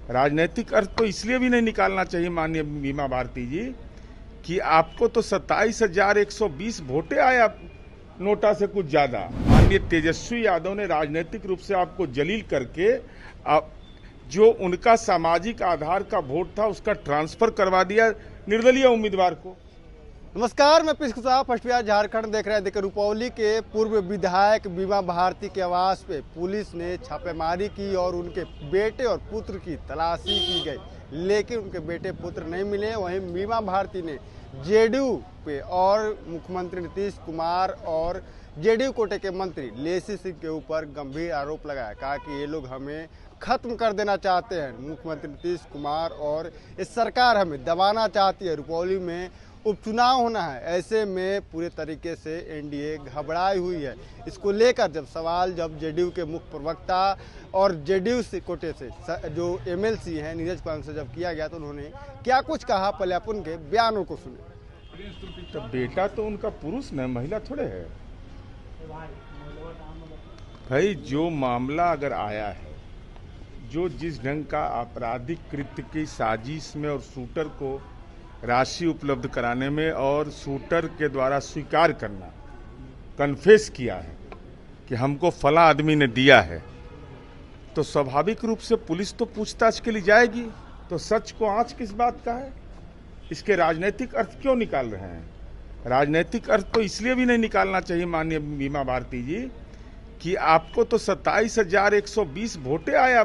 राजनीतिक अर्थ तो इसलिए भी नहीं निकालना चाहिए माननीय बीमा भारती जी कि आपको तो 27,120 वोटे आया नोटा से कुछ ज्यादा। माननीय तेजस्वी यादव ने राजनीतिक रूप से आपको जलील करके जो उनका सामाजिक आधार का वोट था उसका ट्रांसफर करवा दिया निर्दलीय उम्मीदवार को। नमस्कार, मैं पीयूष कुशवाहा, फर्स्ट बिहार झारखंड देख रहे हैं। देखिए, रुपौली के पूर्व विधायक बीमा भारती के आवास पे पुलिस ने छापेमारी की और उनके बेटे और पुत्र की तलाशी की गई, लेकिन उनके बेटे पुत्र नहीं मिले। वहीं बीमा भारती ने जेडीयू पे और मुख्यमंत्री नीतीश कुमार और जेडीयू कोटे के मंत्री लेसी सिंह के ऊपर गंभीर आरोप लगाया। कहा कि ये लोग हमें खत्म कर देना चाहते हैं, मुख्यमंत्री नीतीश कुमार और इस सरकार हमें दबाना चाहती है। रुपौली में उपचुनाव होना है, ऐसे में पूरे तरीके से एनडीए घबराई हुई है। इसको लेकर जब जेडीयू के मुख्य प्रवक्ता और जेडीयू से कोटे से जो एमएलसी हैं नीरज कुमार से जब किया गया तो उन्होंने क्या कुछ कहा, पहले आप उनके बयानों को सुने। तो बेटा तो उनका पुरुष न, महिला थोड़े है भाई। जो मामला अगर आया है, जो जिस ढंग का आपराधिक कृत्य की साजिश में और शूटर को राशि उपलब्ध कराने में और शूटर के द्वारा स्वीकार करना, कन्फेस किया है कि हमको फला आदमी ने दिया है, तो स्वाभाविक रूप से पुलिस तो पूछताछ के लिए जाएगी। तो सच को आंच किस बात का है? इसके राजनीतिक अर्थ क्यों निकाल रहे हैं? राजनीतिक अर्थ तो इसलिए भी नहीं निकालना चाहिए माननीय बीमा भारती जी कि आपको तो 27,120 वोटे आया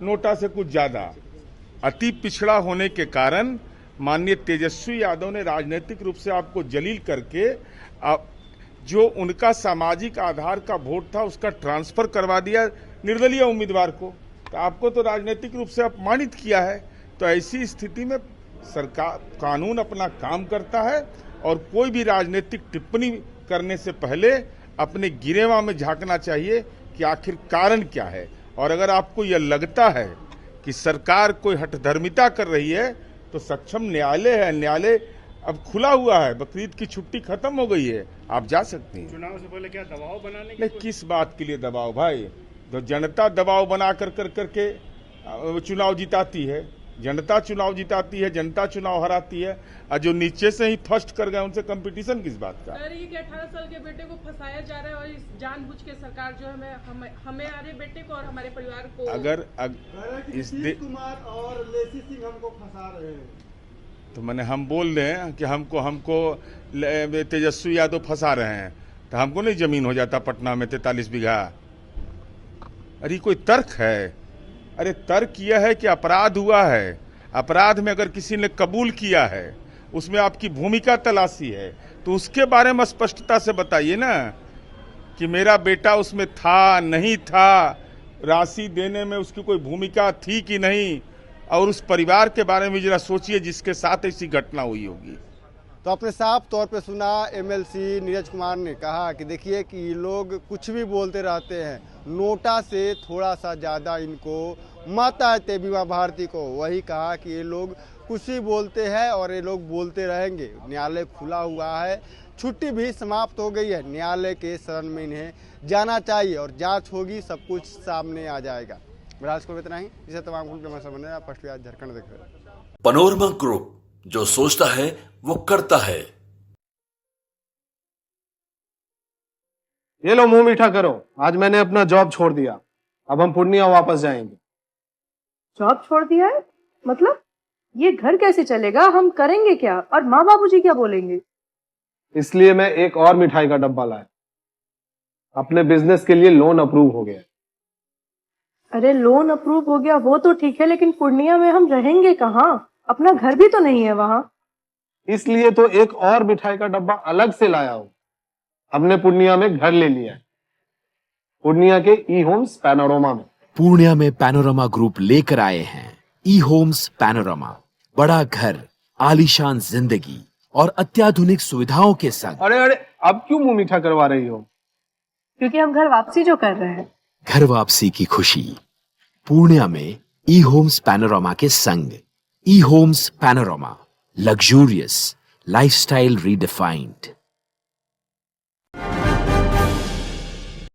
नोटा से कुछ ज्यादा। अति पिछड़ा होने के कारण माननीय तेजस्वी यादव ने राजनीतिक रूप से आपको जलील करके जो उनका सामाजिक आधार का वोट था उसका ट्रांसफर करवा दिया निर्दलीय उम्मीदवार को। तो आपको तो राजनीतिक रूप से अपमानित किया है। तो ऐसी स्थिति में सरकार, कानून अपना काम करता है और कोई भी राजनीतिक टिप्पणी करने से पहले अपने गिरेवा में झांकना चाहिए कि आखिर कारण क्या है। और अगर आपको यह लगता है कि सरकार कोई हठधर्मिता कर रही है तो सक्षम न्यायालय है, न्यायालय अब खुला हुआ है, बकरीद की छुट्टी खत्म हो गई है, आप जा सकती हैं। चुनाव से पहले क्या दबाव बनाने नहीं, किस बात के लिए दबाव भाई? तो जनता दबाव बना करके चुनाव जिताती है, जनता चुनाव जिताती है, जनता चुनाव हराती है। और जो नीचे से ही फर्स्ट कर गए उनसे कंपटीशन किस बात का? ये कि 18 साल के बेटे को फंसाया जा रहा है और इस जानबूझ के सरकार जो है हमारे बेटे को और हमारे परिवार को अगर इस कुमार और लेसी सिंह हमको फंसा रहे हैं, तो मैंने हम बोल रहे हैं कि हमको तेजस्वी यादव फंसा रहे हैं, तो हमको नहीं जमीन हो जाता पटना में 43 बीघा? अरे कोई तर्क है? अरे तर्क यह है कि अपराध हुआ है, अपराध में अगर किसी ने कबूल किया है, उसमें आपकी भूमिका तलाशी है, तो उसके बारे में स्पष्टता से बताइए ना कि मेरा बेटा उसमें था नहीं था, राशि देने में उसकी कोई भूमिका थी कि नहीं। और उस परिवार के बारे में जरा सोचिए जिसके साथ ऐसी घटना हुई होगी। तो अपने साफ तौर पे सुना एमएलसी नीरज कुमार ने कहा कि देखिए कि ये लोग कुछ भी बोलते रहते हैं, नोटा से थोड़ा सा ज़्यादा इनको मत आते बीमा भारती को। वही कहा कि ये लोग कुछ ही बोलते हैं और ये लोग बोलते रहेंगे। न्यायालय खुला हुआ है, छुट्टी भी समाप्त हो गई है, न्यायालय के शरण में इन्हें जाना चाहिए और जांच होगी, सब कुछ सामने आ जाएगा। राज को इतना ही, इसे तमाम फर्स्ट बिहार झारखंड देख रहे हैं। पैनोरमा ग्रुप, जो सोचता है वो करता है। ये लो, मुंह मीठा करो। आज मैंने अपना जॉब छोड़ दिया, अब हम पूर्णिया वापस जाएंगे। जॉब छोड़ दिया है? मतलब ये घर कैसे चलेगा? हम करेंगे क्या और माँ बाबूजी क्या बोलेंगे? इसलिए मैं एक और मिठाई का डब्बा लाया। अपने बिजनेस के लिए लोन अप्रूव हो गया। अरे लोन अप्रूव हो गया वो तो ठीक है, लेकिन पूर्णिया में हम रहेंगे कहाँ? अपना घर भी तो नहीं है वहाँ। इसलिए तो एक और मिठाई का डब्बा अलग से लाया हूँ। हमने पूर्णिया में घर ले लिया है, पूर्णिया के ई होम्स पैनोरमा में। पूर्णिया में पैनोरमा ग्रुप लेकर आए हैं ई होम्स पैनोरमा। बड़ा घर, आलीशान जिंदगी और अत्याधुनिक सुविधाओं के संग। अरे अब क्यों मुंह मीठा करवा रही हो? क्योंकि हम घर वापसी जो कर रहे हैं। घर वापसी की खुशी पूर्णिया में ई होम्स पैनोरमा के संग। ई homes panorama, luxurious lifestyle redefined.